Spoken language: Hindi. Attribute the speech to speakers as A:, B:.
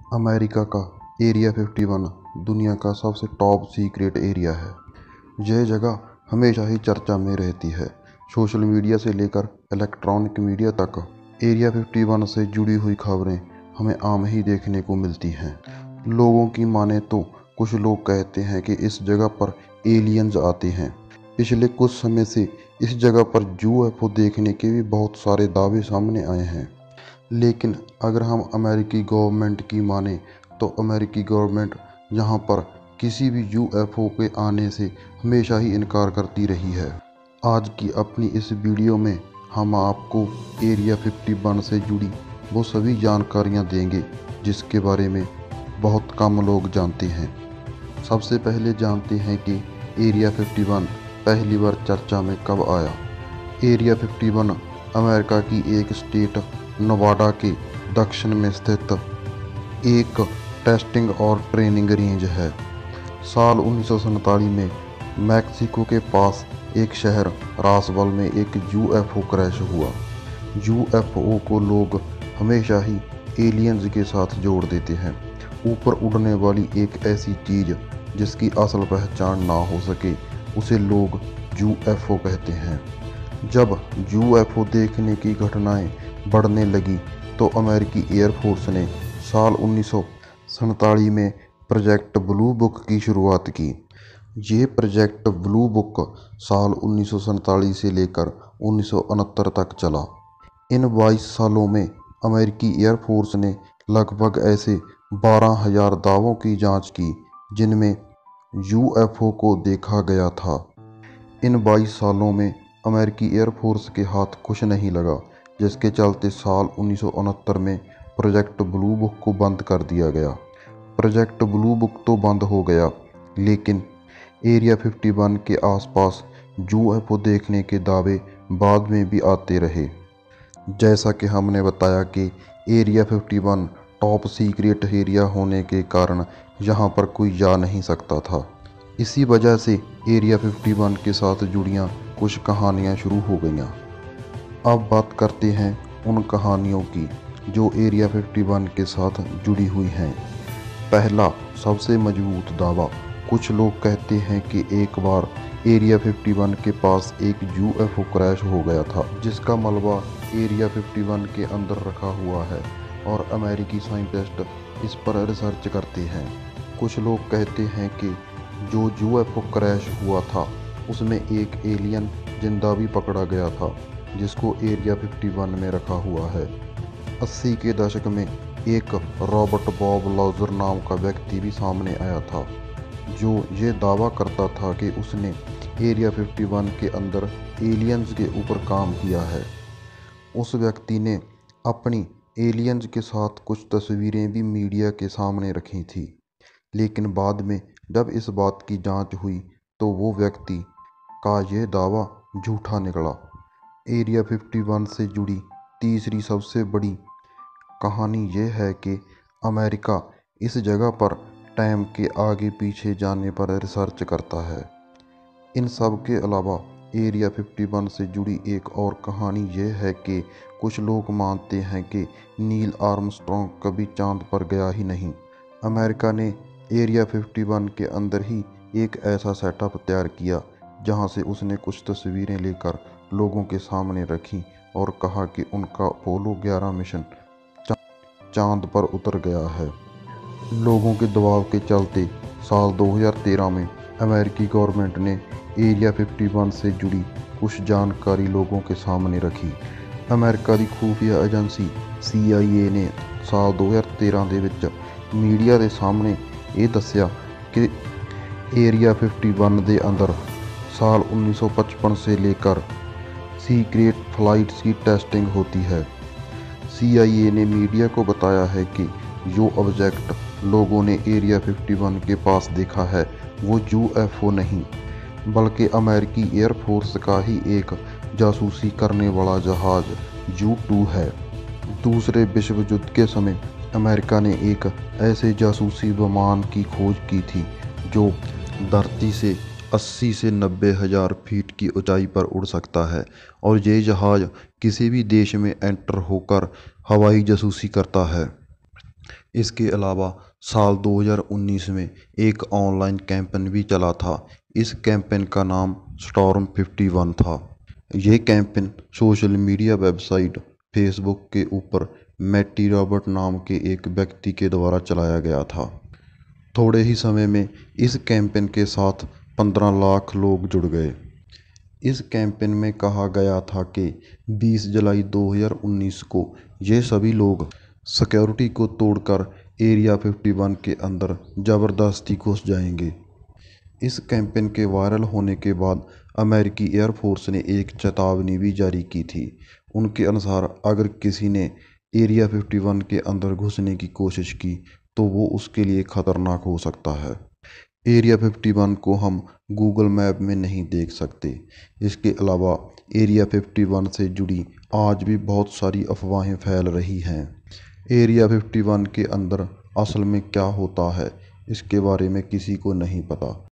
A: अमेरिका का एरिया 51 दुनिया का सबसे टॉप सीक्रेट एरिया है। यह जगह हमेशा ही चर्चा में रहती है। सोशल मीडिया से लेकर इलेक्ट्रॉनिक मीडिया तक एरिया 51 से जुड़ी हुई खबरें हमें आम ही देखने को मिलती हैं। लोगों की माने तो कुछ लोग कहते हैं कि इस जगह पर एलियंस आते हैं। पिछले कुछ समय से इस जगह पर यूएफओ देखने के भी बहुत सारे दावे सामने आए हैं। लेकिन अगर हम अमेरिकी गवर्नमेंट की माने तो अमेरिकी गवर्नमेंट यहाँ पर किसी भी यूएफओ के आने से हमेशा ही इनकार करती रही है। आज की अपनी इस वीडियो में हम आपको एरिया 51 से जुड़ी वो सभी जानकारियाँ देंगे जिसके बारे में बहुत कम लोग जानते हैं। सबसे पहले जानते हैं कि एरिया 51 पहली बार चर्चा में कब आया। एरिया 51 अमेरिका की एक स्टेट नवाडा के दक्षिण में स्थित एक टेस्टिंग और ट्रेनिंग रेंज है। साल 1947 में मैक्सिको के पास एक शहर रासवल में एक यूएफओ क्रैश हुआ। यूएफओ को लोग हमेशा ही एलियंस के साथ जोड़ देते हैं। ऊपर उड़ने वाली एक ऐसी चीज़ जिसकी असल पहचान ना हो सके उसे लोग यूएफओ कहते हैं। जब यूएफओ देखने की घटनाएं बढ़ने लगी तो अमेरिकी एयरफोर्स ने साल 1947 में प्रोजेक्ट ब्लू बुक की शुरुआत की। ये प्रोजेक्ट ब्लू बुक साल 1947 से लेकर 1969 तक चला। इन 22 सालों में अमेरिकी एयरफोर्स ने लगभग ऐसे 12,000 दावों की जांच की जिनमें यूएफओ को देखा गया था। इन 22 सालों में अमेरिकी एयरफोर्स के हाथ कुछ नहीं लगा, जिसके चलते साल 1969 में प्रोजेक्ट ब्लू बुक को बंद कर दिया गया। प्रोजेक्ट ब्लू बुक तो बंद हो गया, लेकिन एरिया 51 के आसपास यूएफओ देखने के दावे बाद में भी आते रहे। जैसा कि हमने बताया कि एरिया 51 टॉप सीक्रेट एरिया होने के कारण यहाँ पर कोई जा नहीं सकता था। इसी वजह से एरिया 51 के साथ जुड़ियाँ कुछ कहानियाँ शुरू हो गईं। अब बात करते हैं उन कहानियों की जो एरिया 51 के साथ जुड़ी हुई हैं। पहला सबसे मजबूत दावा, कुछ लोग कहते हैं कि एक बार एरिया 51 के पास एक यूएफओ क्रैश हो गया था जिसका मलबा एरिया 51 के अंदर रखा हुआ है और अमेरिकी साइंटिस्ट इस पर रिसर्च करते हैं। कुछ लोग कहते हैं कि जो यूएफओ क्रैश हुआ था उसमें एक एलियन जिंदा भी पकड़ा गया था जिसको एरिया 51 में रखा हुआ है। 80 के दशक में एक रॉबर्ट बॉब लॉजर नाम का व्यक्ति भी सामने आया था जो ये दावा करता था कि उसने एरिया 51 के अंदर एलियंस के ऊपर काम किया है। उस व्यक्ति ने अपनी एलियंस के साथ कुछ तस्वीरें भी मीडिया के सामने रखी थी, लेकिन बाद में जब इस बात की जांच हुई तो वो व्यक्ति का यह दावा झूठा निकला। एरिया 51 से जुड़ी तीसरी सबसे बड़ी कहानी यह है कि अमेरिका इस जगह पर टाइम के आगे पीछे जाने पर रिसर्च करता है। इन सब के अलावा एरिया 51 से जुड़ी एक और कहानी यह है कि कुछ लोग मानते हैं कि नील आर्मस्ट्रॉन्ग कभी चांद पर गया ही नहीं। अमेरिका ने एरिया 51 के अंदर ही एक ऐसा सेटअप तैयार किया जहां से उसने कुछ तस्वीरें लेकर लोगों के सामने रखी और कहा कि उनका अपोलो 11 मिशन चांद पर उतर गया है। लोगों के दबाव के चलते साल 2013 में अमेरिकी गवर्नमेंट ने एरिया 51 से जुड़ी कुछ जानकारी लोगों के सामने रखी। अमेरिका की खुफिया एजेंसी CIA ने साल 2013 ਦੇ ਵਿੱਚ मीडिया के सामने ये दस्या कि एरिया 51 के अंदर साल 1955 से लेकर सीक्रेट फ्लाइट्स की टेस्टिंग होती है। CIA ने मीडिया को बताया है कि जो ऑब्जेक्ट लोगों ने एरिया 51 के पास देखा है वो यूएफओ नहीं बल्कि अमेरिकी एयरफोर्स का ही एक जासूसी करने वाला जहाज U-2 है। दूसरे विश्व युद्ध के समय अमेरिका ने एक ऐसे जासूसी विमान की खोज की थी जो धरती से 80 से 90 हज़ार फीट की ऊंचाई पर उड़ सकता है और ये जहाज़ किसी भी देश में एंटर होकर हवाई जासूसी करता है। इसके अलावा साल 2019 में एक ऑनलाइन कैंपेन भी चला था। इस कैंपेन का नाम स्टॉर्म 51 था। ये campaign social media website Facebook के ऊपर मैटी रॉबर्ट नाम के एक व्यक्ति के द्वारा चलाया गया था। थोड़े ही समय में इस कैंपेन के साथ 15 लाख लोग जुड़ गए। इस कैंपेन में कहा गया था कि 20 जुलाई 2019 को ये सभी लोग सिक्योरिटी को तोड़कर एरिया 51 के अंदर ज़बरदस्ती घुस जाएंगे। इस कैंपेन के वायरल होने के बाद अमेरिकी एयरफोर्स ने एक चेतावनी भी जारी की थी। उनके अनुसार अगर किसी ने एरिया 51 के अंदर घुसने की कोशिश की तो वो उसके लिए खतरनाक हो सकता है। एरिया 51 को हम गूगल मैप में नहीं देख सकते। इसके अलावा एरिया 51 से जुड़ी आज भी बहुत सारी अफवाहें फैल रही हैं। एरिया 51 के अंदर असल में क्या होता है, इसके बारे में किसी को नहीं पता।